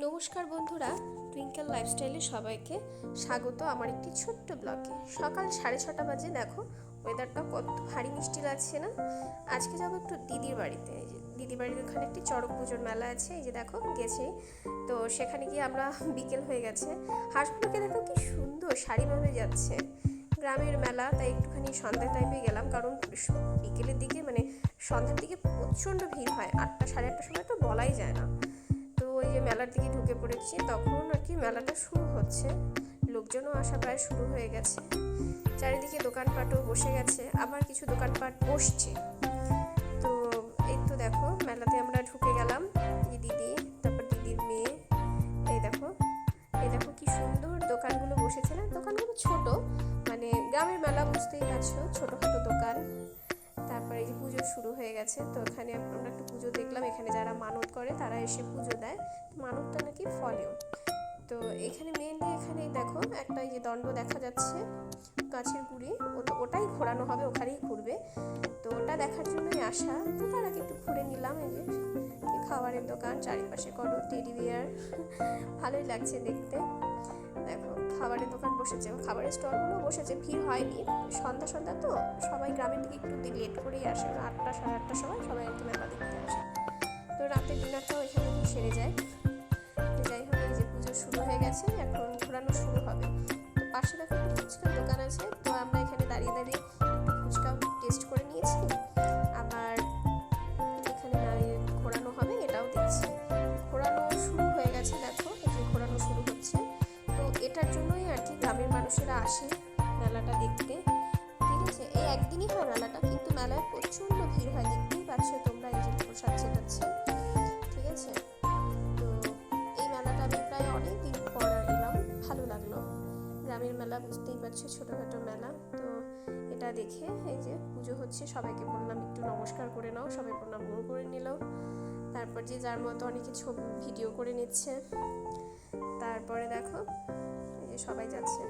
নমস্কার বন্ধুরা, টুইঙ্কেল লাইফস্টাইলে সবাইকে স্বাগত আমার একটি ছোট্ট ব্লগে। সকাল 6:30 বাজে। দেখো ওয়েদারটা কত ভারী মিষ্টি লাগছে না। আজকে যাবো একটু দিদির বাড়িতে। এই যে দিদির বাড়ির ওখানে একটি চড়ক পুজোর মেলা আছে, এই যে দেখো গেছে। তো সেখানে গিয়ে আমরা বিকেল হয়ে গেছে। হাঁসগুলোকে দেখো কি সুন্দর সারিভাবে যাচ্ছে। গ্রামের মেলা, তাই একটুখানি সন্ধ্যা টাইপে গেলাম, কারণ বিকেলের দিকে মানে সন্ধ্যার দিকে প্রচণ্ড ভিড় হয়। 8টা সাড়ে 8টার সময় তো বলাই যায় না। তো ওই যে মেলার দিকে ঢুকে পড়েছি, তখন আর কি মেলাটা শুরু হচ্ছে, লোকজনও আসা প্রায় শুরু হয়ে গেছে। চারিদিকে দোকানপাটও বসে গেছে, আবার কিছু দোকানপাট বসছে। তো এই তো দেখো মেলাতে আমরা ঢুকে গেলাম, এই দিদি, তারপর দিদির মেয়ে। এই দেখো কি সুন্দর দোকানগুলো বসেছে না। দোকানগুলো ছোট, মানে গ্রামের মেলা বুঝতেই পারছো, ছোটোখাটো দোকান। তারপরে এই যে পুজো শুরু হয়ে গেছে, তো এখানে আমরা একটু পুজো দেখলাম। এখানে যারা মানত করে তারা এসে পুজো দেয়, মানতটা নাকি ফলেও। তো এখানে মেনলি এখানে দেখো একটা এই যে দণ্ড দেখা যাচ্ছে গাছের গুঁড়ি, ওটাই ঘোরানো হবে, ওখানেই ঘুরবে। তো ওটা দেখার জন্যই আসা। তো তার আগে একটু ঘুরে নিলাম। এই যে খাবারের দোকান, চারিপাশে কত টেডি বিয়ার, ভালোই লাগছে দেখতে। দেখো খাবারের দোকান বসেছে, খাবারের স্টলগুলো বসেছে, ভিড় হয়নি। সন্ধ্যা সন্ধ্যা তো সবাই গ্রামের দিকে একটু লেট করেই আসে, 8টা সাড়ে 8টার সময় সবাই আর কি মেলা দেখতে আসে। তো রাতের ডিনারটাও এখানে সেরে যায়। তো যাই হোক, এই যে পুজো শুরু হয়ে গেছে, এখন ঘোরানো শুরু হবে। তো পাশে দেখো একটু ফুচকার দোকান আছে, তো আমরা এখানে দাঁড়িয়ে দাঁড়িয়ে একটু ফুচকা টেস্ট করে নিয়েছি। আবার এখানে দাঁড়িয়ে ঘোরানো হবে, এটাও দেখছি। ঘোরানো শুরু হয়ে গেছে, দেখো এই যে ঘোরানো শুরু হচ্ছে। তো এটার জন্যই আর কি গ্রামের মানুষেরা আসে মেলাটা দেখতে। ঠিক আছে, এই একদিনই হয় মেলাটা, কিন্তু মেলায় প্রচণ্ড ভিড় হয়, দেখতেই পাচ্ছ তোমরা। এই যে প্রসাদ ছেটাচ্ছে, ঠিক আছে। তো এই মেলাটা আমি প্রায় অনেক দিন পর এলাম, ভালো লাগলো। গ্রামের মেলা বুঝতেই পারছো, ছোটোখাটো মেলা। তো এটা দেখে এই যে পুজো হচ্ছে, সবাইকে বললাম একটু নমস্কার করে নাও, সবাই প্রণাম করে নিল। তারপর যে যার মতো অনেকে ছবি ভিডিও করে নিচ্ছে। তারপরে দেখো এই যে সবাই যাচ্ছে।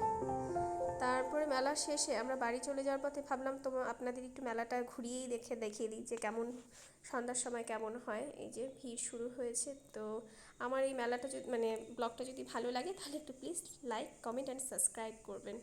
তারপরে মেলা শেষে আমরা বাড়ি চলে যাওয়ার পথে ভাবলাম আপনাদের একটু মেলাটা ঘুরিয়েই দেখিয়ে দিই যে কেমন সন্ধ্যার সময় কেমন হয়। এই যে ভিড় শুরু হয়েছে। তো আমার এই মেলাটা যদি ব্লগটা যদি ভালো লাগে, তাহলে একটু please like, comment and subscribe করবেন।